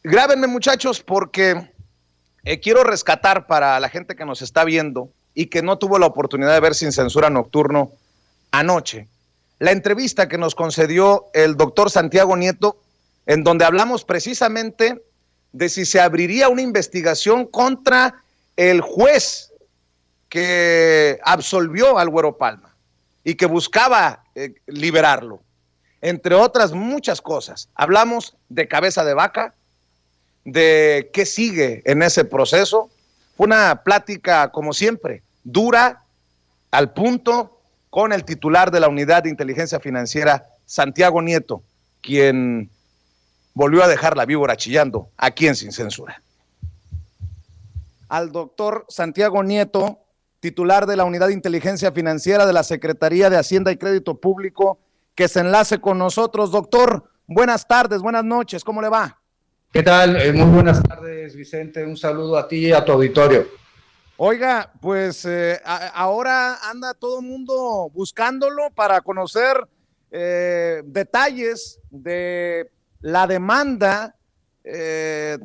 Grábenme, muchachos, porque quiero rescatar para la gente que nos está viendo y que no tuvo la oportunidad de ver Sin Censura Nocturno anoche, la entrevista que nos concedió el doctor Santiago Nieto, en donde hablamos precisamente de si se abriría una investigación contra el juez que absolvió al Güero Palma y que buscaba liberarlo, entre otras muchas cosas. Hablamos de cabeza de vaca, de qué sigue en ese proceso. Fue una plática, como siempre, dura, al punto, con el titular de la Unidad de Inteligencia Financiera, Santiago Nieto, quien volvió a dejar la víbora chillando aquí en Sin Censura. Al doctor Santiago Nieto, titular de la Unidad de Inteligencia Financiera de la Secretaría de Hacienda y Crédito Público, que se enlace con nosotros. Doctor, buenas tardes, buenas noches, ¿cómo le va? ¿Qué tal? Muy buenas tardes, Vicente. Un saludo a ti y a tu auditorio. Oiga, pues ahora anda todo el mundo buscándolo para conocer detalles de la demanda que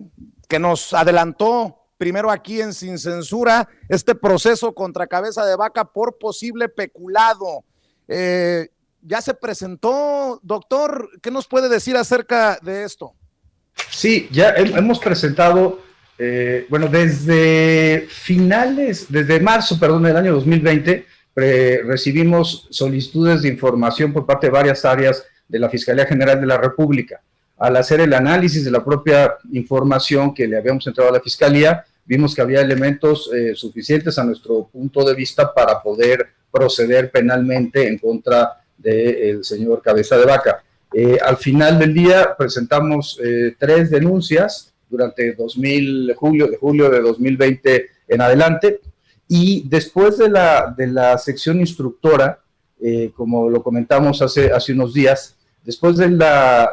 nos adelantó primero aquí en Sin Censura, este proceso contra cabeza de vaca por posible peculado. ¿Ya se presentó, doctor? ¿Qué nos puede decir acerca de esto? Sí, ya hemos presentado, desde marzo, del año 2020, recibimos solicitudes de información por parte de varias áreas de la Fiscalía General de la República. Al hacer el análisis de la propia información que le habíamos entregado a la Fiscalía, vimos que había elementos suficientes a nuestro punto de vista para poder proceder penalmente en contra del señor Cabeza de Vaca. Al final del día presentamos 3 denuncias durante julio de 2020 en adelante, y después de la sección instructora, como lo comentamos hace unos días, después de la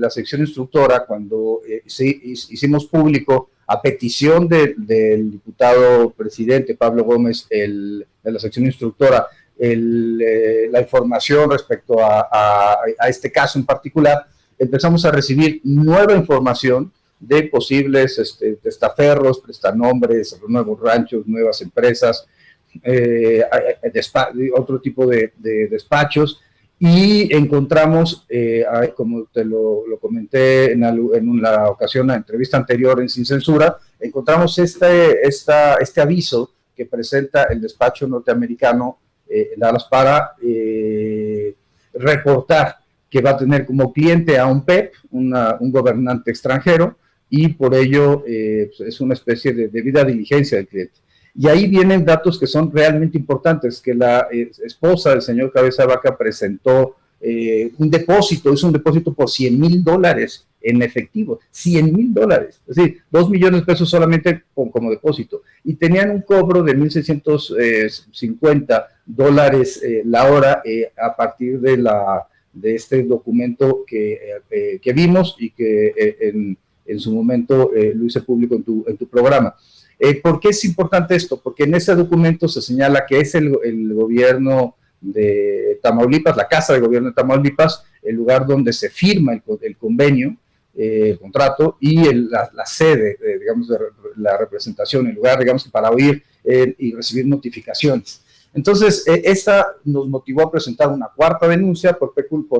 sección instructora, cuando hicimos público a petición del diputado presidente Pablo Gómez de la sección instructora, la información respecto a este caso en particular, empezamos a recibir nueva información de posibles testaferros, prestanombres, nuevos ranchos, nuevas empresas, otro tipo de despachos, y encontramos, como te lo comenté en una ocasión, en la entrevista anterior en Sin Censura, encontramos este aviso que presenta el despacho norteamericano Dallas para reportar que va a tener como cliente a un PEP, un gobernante extranjero, y por ello es una especie de debida diligencia del cliente. Y ahí vienen datos que son realmente importantes, que la esposa del señor Cabeza de Vaca presentó un depósito, es un depósito por $100,000 en efectivo, $100,000, es decir, 2 millones de pesos solamente como depósito, y tenían un cobro de $1,650 la hora a partir de este documento que vimos y que en su momento lo hice público en tu programa. ¿Por qué es importante esto? Porque en ese documento se señala que es el gobierno de Tamaulipas, la Casa de Gobierno de Tamaulipas, el lugar donde se firma el convenio, el contrato, y la sede, digamos, de la representación, el lugar, digamos, para oír y recibir notificaciones. Entonces, esta nos motivó a presentar una 4ª denuncia por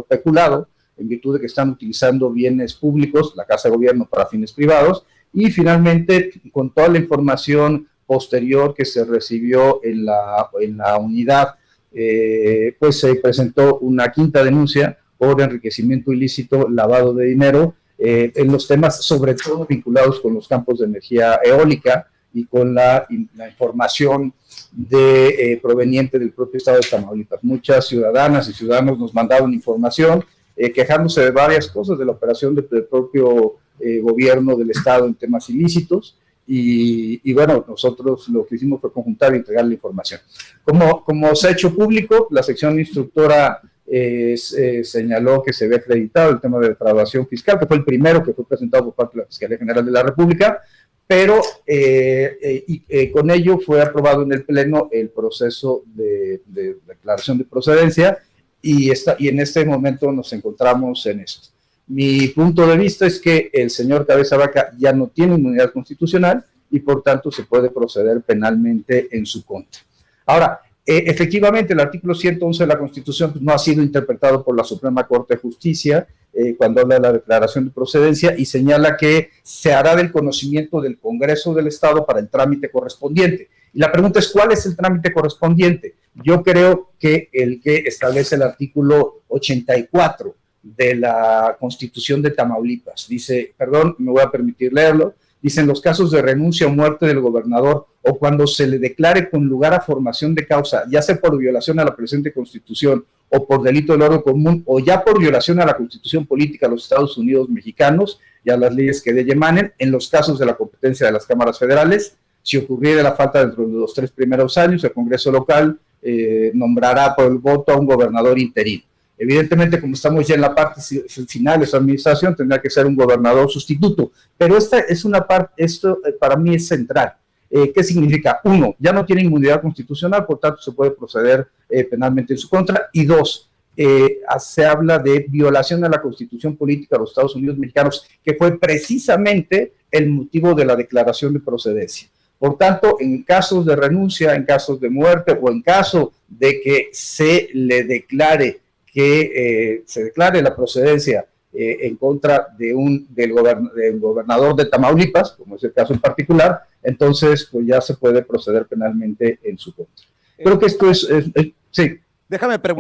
peculado, en virtud de que están utilizando bienes públicos, la Casa de Gobierno, para fines privados, y finalmente, con toda la información posterior que se recibió en la unidad, pues se presentó una 5ª denuncia por enriquecimiento ilícito, lavado de dinero, en los temas sobre todo vinculados con los campos de energía eólica y con la información proveniente del propio estado de Tamaulipas. Muchas ciudadanas y ciudadanos nos mandaron información quejándose de varias cosas, de la operación del propio gobierno del estado en temas ilícitos, y bueno, nosotros lo que hicimos fue conjuntar y entregar la información. Como se ha hecho público, la sección instructora señaló que se había acreditado el tema de defraudación fiscal, que fue el primero que fue presentado por parte de la Fiscalía General de la República, pero con ello fue aprobado en el Pleno el proceso de declaración de procedencia, y en este momento nos encontramos en esto. Mi punto de vista es que el señor Cabeza Vaca ya no tiene inmunidad constitucional y por tanto se puede proceder penalmente en su contra. Ahora, efectivamente, el artículo 111 de la Constitución pues, no ha sido interpretado por la Suprema Corte de Justicia cuando habla de la declaración de procedencia y señala que se hará del conocimiento del Congreso del Estado para el trámite correspondiente. Y la pregunta es, ¿cuál es el trámite correspondiente? Yo creo que el que establece el artículo 84 de la Constitución de Tamaulipas. Dice, perdón, me voy a permitir leerlo, dice, en los casos de renuncia o muerte del gobernador o cuando se le declare con lugar a formación de causa, ya sea por violación a la presente Constitución o por delito del orden común o ya por violación a la Constitución política de los Estados Unidos mexicanos y a las leyes que de ella emanen, en los casos de la competencia de las cámaras federales, si ocurriera la falta dentro de los 3 primeros años, el Congreso local nombrará por el voto a un gobernador interino. Evidentemente, como estamos ya en la parte final de su administración, tendrá que ser un gobernador sustituto. Pero esta es una parte, esto para mí es central. ¿Qué significa? 1, ya no tiene inmunidad constitucional, por tanto se puede proceder penalmente en su contra. Y 2, se habla de violación a la Constitución política de los Estados Unidos mexicanos, que fue precisamente el motivo de la declaración de procedencia. Por tanto, en casos de renuncia, en casos de muerte o en caso de que se le declare se declare la procedencia en contra del gobernador de Tamaulipas, como es el caso en particular, entonces pues ya se puede proceder penalmente en su contra. Creo que esto sí. Déjame preguntar.